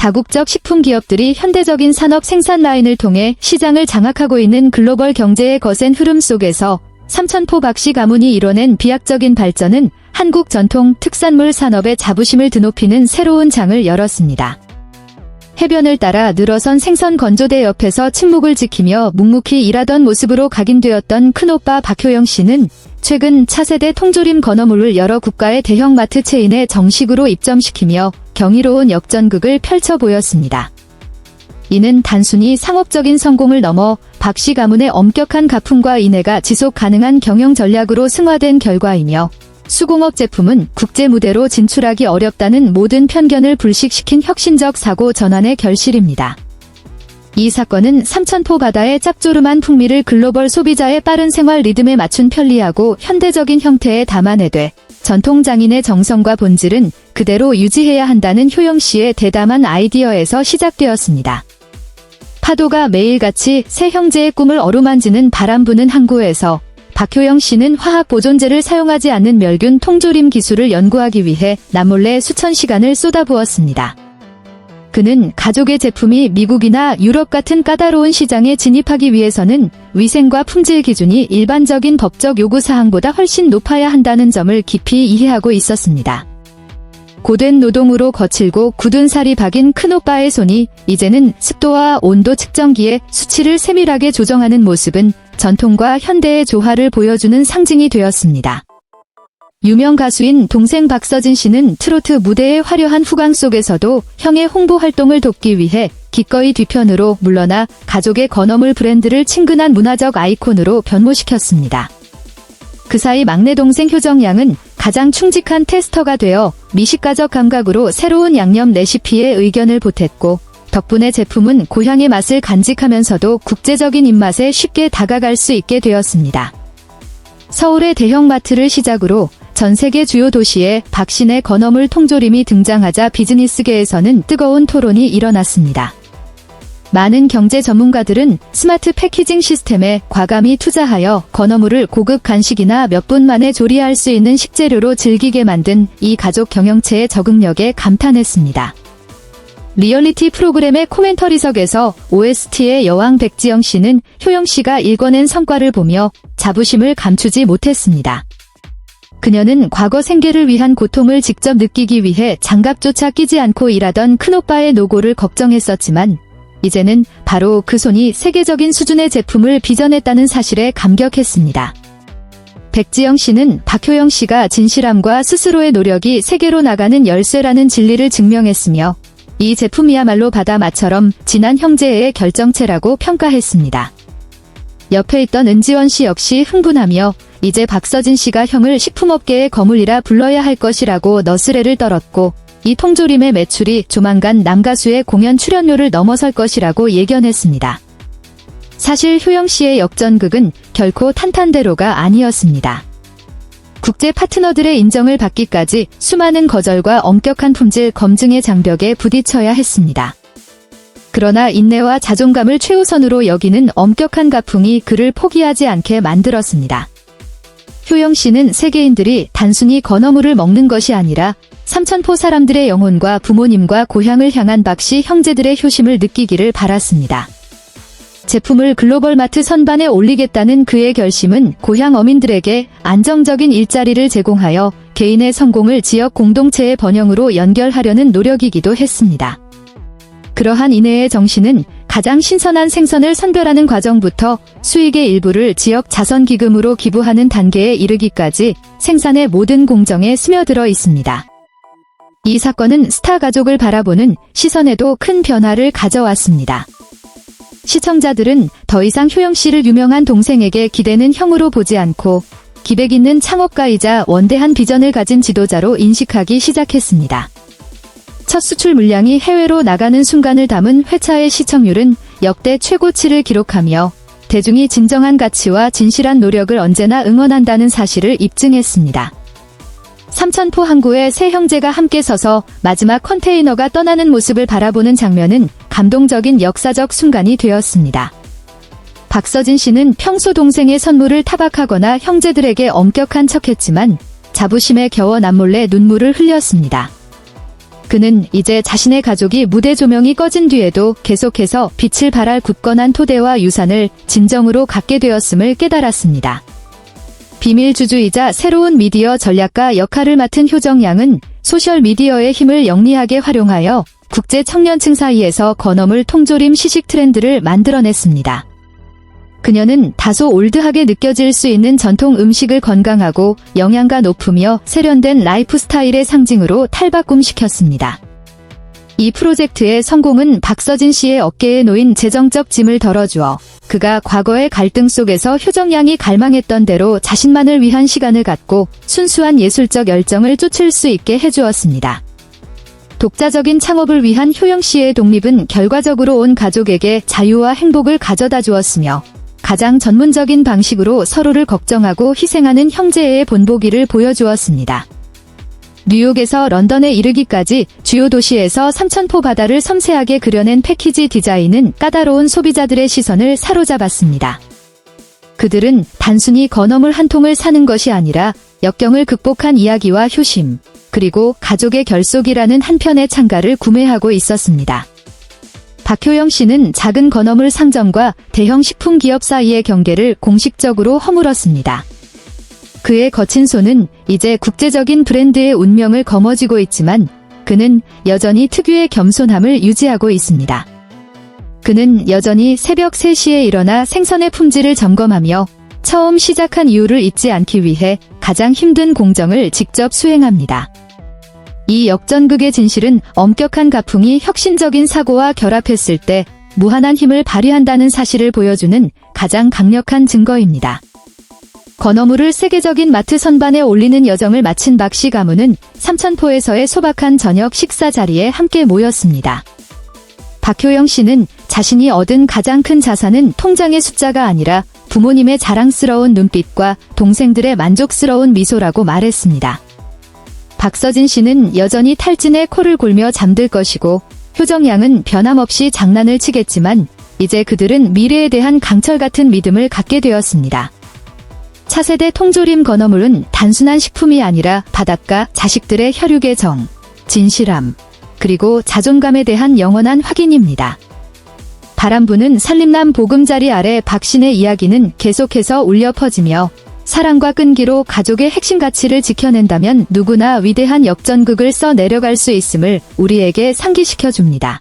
다국적 식품 기업들이 현대적인 산업 생산 라인을 통해 시장을 장악하고 있는 글로벌 경제의 거센 흐름 속에서 삼천포 박씨 가문이 이뤄낸 비약적인 발전은 한국 전통 특산물 산업의 자부심을 드높이는 새로운 장을 열었습니다. 해변을 따라 늘어선 생선 건조대 옆에서 침묵을 지키며 묵묵히 일하던 모습으로 각인되었던 큰오빠 박효영 씨는 최근 차세대 통조림 건어물을 여러 국가의 대형마트 체인에 정식으로 입점시키며 경이로운 역전극을 펼쳐 보였습니다. 이는 단순히 상업적인 성공을 넘어 박씨 가문의 엄격한 가품과 인내가 지속 가능한 경영 전략으로 승화된 결과이며 수공업 제품은 국제 무대로 진출하기 어렵다는 모든 편견을 불식시킨 혁신적 사고 전환의 결실입니다. 이 사건은 삼천포 바다의 짭조름한 풍미를 글로벌 소비자의 빠른 생활 리듬에 맞춘 편리하고 현대적인 형태에 담아내되 전통 장인의 정성과 본질은 그대로 유지해야 한다는 효영 씨의 대담한 아이디어에서 시작되었습니다. 파도가 매일같이 세 형제의 꿈을 어루만지는 바람 부는 항구에서 박효영 씨는 화학 보존제를 사용하지 않는 멸균 통조림 기술을 연구하기 위해 남몰래 수천 시간을 쏟아부었습니다. 그는 가족의 제품이 미국이나 유럽 같은 까다로운 시장에 진입하기 위해서는 위생과 품질 기준이 일반적인 법적 요구사항보다 훨씬 높아야 한다는 점을 깊이 이해하고 있었습니다. 고된 노동으로 거칠고 굳은 살이 박인 큰오빠의 손이 이제는 습도와 온도 측정기에 수치를 세밀하게 조정하는 모습은 전통과 현대의 조화를 보여주는 상징이 되었습니다. 유명 가수인 동생 박서진 씨는 트로트 무대의 화려한 후광 속에서도 형의 홍보 활동을 돕기 위해 기꺼이 뒤편으로 물러나 가족의 건어물 브랜드를 친근한 문화적 아이콘으로 변모시켰습니다. 그 사이 막내 동생 효정 양은 가장 충직한 테스터가 되어 미식가적 감각으로 새로운 양념 레시피에 의견을 보탰고 덕분에 제품은 고향의 맛을 간직하면서도 국제적인 입맛에 쉽게 다가갈 수 있게 되었습니다. 서울의 대형마트를 시작으로 전 세계 주요 도시에 박신의 건어물 통조림이 등장하자 비즈니스계에서는 뜨거운 토론이 일어났습니다. 많은 경제 전문가들은 스마트 패키징 시스템에 과감히 투자하여 건어물을 고급 간식이나 몇 분 만에 조리할 수 있는 식재료로 즐기게 만든 이 가족 경영체의 적응력에 감탄했습니다. 리얼리티 프로그램의 코멘터리석에서 OST의 여왕 백지영 씨는 효영 씨가 일궈낸 성과를 보며 자부심을 감추지 못했습니다. 그녀는 과거 생계를 위한 고통을 직접 느끼기 위해 장갑조차 끼지 않고 일하던 큰오빠의 노고를 걱정했었지만 이제는 바로 그 손이 세계적인 수준의 제품을 빚어냈다는 사실에 감격했습니다. 백지영 씨는 박효영 씨가 진실함과 스스로의 노력이 세계로 나가는 열쇠라는 진리를 증명했으며 이 제품이야말로 바다맛처럼 진한 형제의 결정체라고 평가했습니다. 옆에 있던 은지원 씨 역시 흥분하며 이제 박서진 씨가 형을 식품업계의 거물이라 불러야 할 것이라고 너스레를 떨었고 이 통조림의 매출이 조만간 남가수의 공연 출연료를 넘어설 것이라고 예견했습니다. 사실 효영 씨의 역전극은 결코 탄탄대로가 아니었습니다. 국제 파트너들의 인정을 받기까지 수많은 거절과 엄격한 품질 검증의 장벽에 부딪혀야 했습니다. 그러나 인내와 자존감을 최우선으로 여기는 엄격한 가풍이 그를 포기하지 않게 만들었습니다. 효영 씨는 세계인들이 단순히 건어물을 먹는 것이 아니라 삼천포 사람들의 영혼과 부모님과 고향을 향한 박씨 형제들의 효심을 느끼기를 바랐습니다. 제품을 글로벌 마트 선반에 올리겠다는 그의 결심은 고향 어민들에게 안정적인 일자리를 제공하여 개인의 성공을 지역 공동체의 번영으로 연결하려는 노력이기도 했습니다. 그러한 인내의 정신은 가장 신선한 생선을 선별하는 과정부터 수익의 일부를 지역 자선기금으로 기부하는 단계에 이르기까지 생산의 모든 공정에 스며들어 있습니다. 이 사건은 스타 가족을 바라보는 시선에도 큰 변화를 가져왔습니다. 시청자들은 더 이상 효영 씨를 유명한 동생에게 기대는 형으로 보지 않고 기백 있는 창업가이자 원대한 비전을 가진 지도자로 인식하기 시작했습니다. 첫 수출 물량이 해외로 나가는 순간을 담은 회차의 시청률은 역대 최고치를 기록하며 대중이 진정한 가치와 진실한 노력을 언제나 응원한다는 사실을 입증했습니다. 삼천포 항구에 세 형제가 함께 서서 마지막 컨테이너가 떠나는 모습을 바라보는 장면은 감동적인 역사적 순간이 되었습니다. 박서진 씨는 평소 동생의 선물을 타박하거나 형제들에게 엄격한 척했지만 자부심에 겨워 남몰래 눈물을 흘렸습니다. 그는 이제 자신의 가족이 무대 조명이 꺼진 뒤에도 계속해서 빛을 발할 굳건한 토대와 유산을 진정으로 갖게 되었음을 깨달았습니다. 비밀주주이자 새로운 미디어 전략가 역할을 맡은 효정양은 소셜미디어의 힘을 영리하게 활용하여 국제 청년층 사이에서 건어물 통조림 시식 트렌드를 만들어냈습니다. 그녀는 다소 올드하게 느껴질 수 있는 전통 음식을 건강하고 영양가 높으며 세련된 라이프 스타일의 상징으로 탈바꿈시켰습니다. 이 프로젝트의 성공은 박서진 씨의 어깨에 놓인 재정적 짐을 덜어주어 그가 과거의 갈등 속에서 효정양이 갈망했던 대로 자신만을 위한 시간을 갖고 순수한 예술적 열정을 쫓을 수 있게 해주었습니다. 독자적인 창업을 위한 효영 씨의 독립은 결과적으로 온 가족에게 자유와 행복을 가져다 주었으며 가장 전문적인 방식으로 서로를 걱정하고 희생하는 형제의 본보기를 보여주었습니다. 뉴욕에서 런던에 이르기까지 주요 도시에서 삼천포 바다를 섬세하게 그려낸 패키지 디자인은 까다로운 소비자들의 시선을 사로잡았습니다. 그들은 단순히 건어물 한 통을 사는 것이 아니라 역경을 극복한 이야기와 효심, 그리고 가족의 결속이라는 한 편의 창가를 구매하고 있었습니다. 박효영 씨는 작은 건어물 상점과 대형 식품 기업 사이의 경계를 공식적으로 허물었습니다. 그의 거친 손은 이제 국제적인 브랜드의 운명을 거머쥐고 있지만 그는 여전히 특유의 겸손함을 유지하고 있습니다. 그는 여전히 새벽 3시에 일어나 생선의 품질을 점검하며 처음 시작한 이유를 잊지 않기 위해 가장 힘든 공정을 직접 수행합니다. 이 역전극의 진실은 엄격한 가풍이 혁신적인 사고와 결합했을 때 무한한 힘을 발휘한다는 사실을 보여주는 가장 강력한 증거입니다. 건어물을 세계적인 마트 선반에 올리는 여정을 마친 박씨 가문은 삼천포에서의 소박한 저녁 식사 자리에 함께 모였습니다. 박효영 씨는 자신이 얻은 가장 큰 자산은 통장의 숫자가 아니라 부모님의 자랑스러운 눈빛과 동생들의 만족스러운 미소라고 말했습니다. 박서진 씨는 여전히 탈진에 코를 골며 잠들 것이고 효정양은 변함없이 장난을 치겠지만 이제 그들은 미래에 대한 강철 같은 믿음을 갖게 되었습니다. 차세대 통조림 건어물은 단순한 식품이 아니라 바닷가 자식들의 혈육의 정, 진실함, 그리고 자존감에 대한 영원한 확인입니다. 바람 부는 산림남 보금자리 아래 박신의 이야기는 계속해서 울려 퍼지며 사랑과 끈기로 가족의 핵심 가치를 지켜낸다면 누구나 위대한 역전극을 써 내려갈 수 있음을 우리에게 상기시켜줍니다.